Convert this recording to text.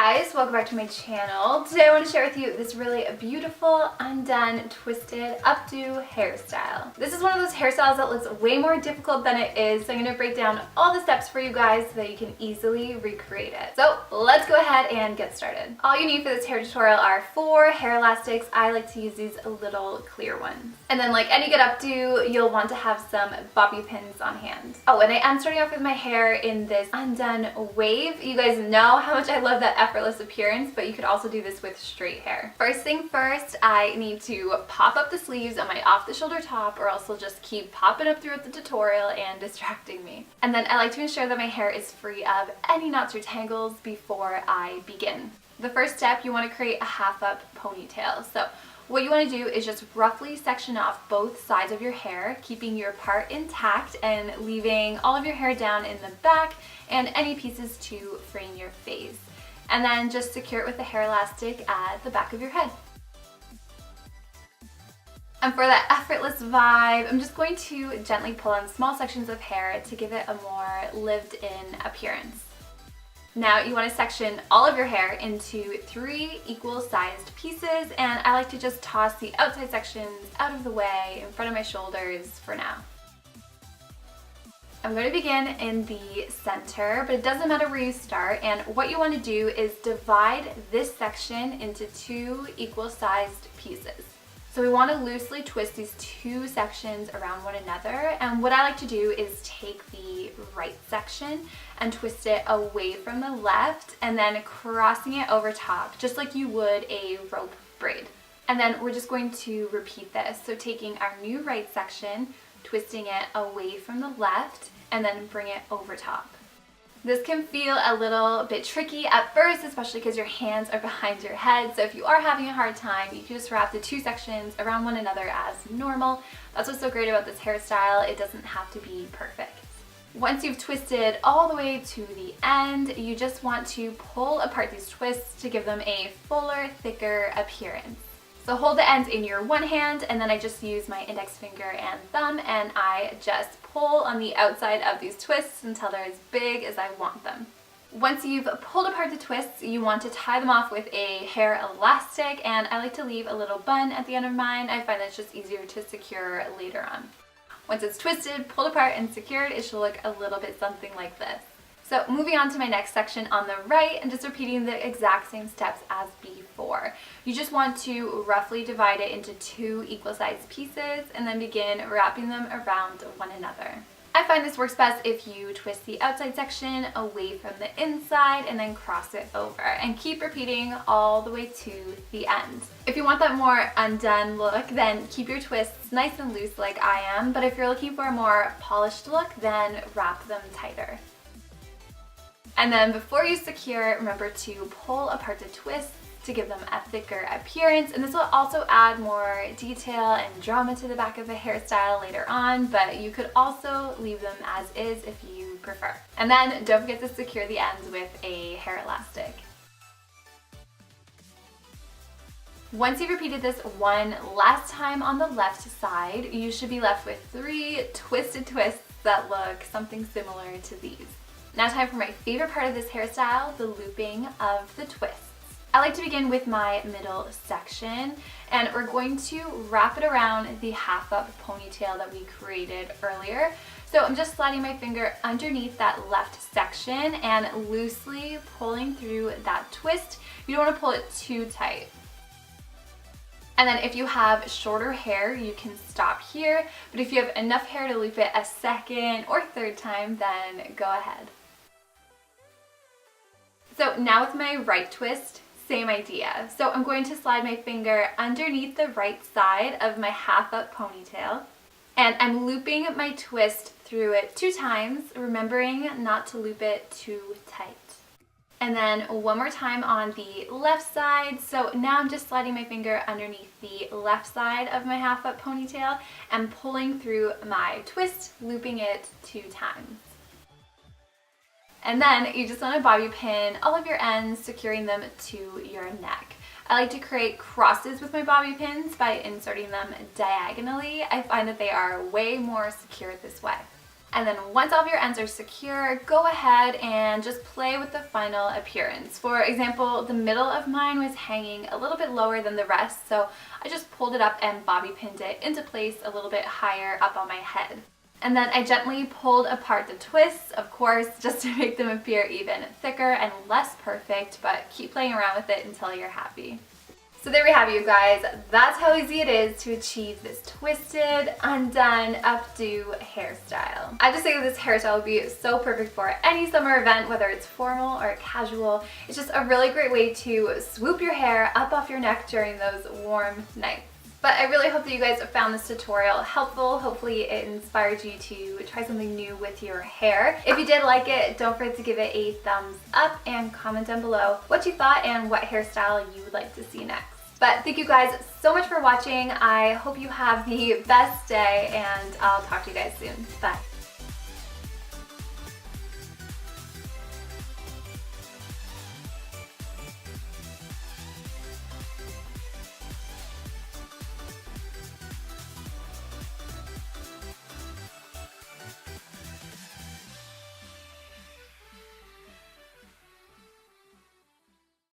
guys, welcome back to my channel. Today I want to share with you this really beautiful, undone, twisted, updo hairstyle. This is one of those hairstyles that looks way more difficult than it is, so I'm going to break down all the steps for you guys so that you can easily recreate it. So let's go ahead and get started. All you need for this hair tutorial are 4 hair elastics. I like to use these little clear ones. And then like any good updo, you'll want to have some bobby pins on hand. Oh, and I am starting off with my hair in this undone wave. You guys know how much I love that effortless appearance, but you could also do this with straight hair. First thing first, I need to pop up the sleeves on my off-the-shoulder top, or else they'll just keep popping up throughout the tutorial and distracting me. And then I like to ensure that my hair is free of any knots or tangles before I begin. The first step, you want to create a half-up ponytail. So what you want to do is just roughly section off both sides of your hair, keeping your part intact and leaving all of your hair down in the back and any pieces to frame your face. And then just secure it with a hair elastic at the back of your head. And for that effortless vibe, I'm just going to gently pull on small sections of hair to give it a more lived-in appearance. Now you want to section all of your hair into 3 equal-sized pieces, and I like to just toss the outside sections out of the way in front of my shoulders for now. I'm going to begin in the center, but it doesn't matter where you start, and what you want to do is divide this section into 2 equal-sized pieces. So we want to loosely twist these 2 sections around one another, and what I like to do is take the right section and twist it away from the left and then crossing it over top, just like you would a rope braid. And then we're just going to repeat this. So taking our new right section, twisting it away from the left, and then bring it over top. This can feel a little bit tricky at first, especially because your hands are behind your head. So if you are having a hard time, you can just wrap the 2 sections around one another as normal. That's what's so great about this hairstyle. It doesn't have to be perfect. Once you've twisted all the way to the end, you just want to pull apart these twists to give them a fuller, thicker appearance. So hold the ends in your one hand, and then I just use my index finger and thumb, and I just pull on the outside of these twists until they're as big as I want them. Once you've pulled apart the twists, you want to tie them off with a hair elastic, and I like to leave a little bun at the end of mine. I find that's just easier to secure later on. Once it's twisted, pulled apart, and secured, it should look a little bit something like this. So moving on to my next section on the right, and just repeating the exact same steps as before. You just want to roughly divide it into 2 equal-sized pieces and then begin wrapping them around one another. I find this works best if you twist the outside section away from the inside and then cross it over, and keep repeating all the way to the end. If you want that more undone look, then keep your twists nice and loose like I am, but if you're looking for a more polished look, then wrap them tighter. And then before you secure, remember to pull apart the twists to give them a thicker appearance, and this will also add more detail and drama to the back of the hairstyle later on, but you could also leave them as is if you prefer. And then don't forget to secure the ends with a hair elastic. Once you've repeated this one last time on the left side, you should be left with 3 twisted twists that look something similar to these. Now time for my favorite part of this hairstyle, the looping of the twists. I like to begin with my middle section, and we're going to wrap it around the half-up ponytail that we created earlier. So I'm just sliding my finger underneath that left section and loosely pulling through that twist. You don't want to pull it too tight. And then if you have shorter hair, you can stop here, but if you have enough hair to loop it a second or third time, then go ahead. So now with my right twist, same idea. So I'm going to slide my finger underneath the right side of my half-up ponytail, and I'm looping my twist through it 2 times, remembering not to loop it too tight. And then one more time on the left side. So now I'm just sliding my finger underneath the left side of my half-up ponytail and pulling through my twist, looping it 2 times. And then you just want to bobby pin all of your ends, securing them to your neck. I like to create crosses with my bobby pins by inserting them diagonally. I find that they are way more secure this way. And then once all of your ends are secure, go ahead and just play with the final appearance. For example, the middle of mine was hanging a little bit lower than the rest, so I just pulled it up and bobby pinned it into place a little bit higher up on my head. And then I gently pulled apart the twists, of course, just to make them appear even thicker and less perfect, but keep playing around with it until you're happy. So there we have you guys. That's how easy it is to achieve this twisted, undone, updo hairstyle. I just think that this hairstyle would be so perfect for any summer event, whether it's formal or casual. It's just a really great way to swoop your hair up off your neck during those warm nights. But I really hope that you guys found this tutorial helpful. Hopefully it inspired you to try something new with your hair. If you did like it, don't forget to give it a thumbs up and comment down below what you thought and what hairstyle you would like to see next. But thank you guys so much for watching. I hope you have the best day, and I'll talk to you guys soon. Bye.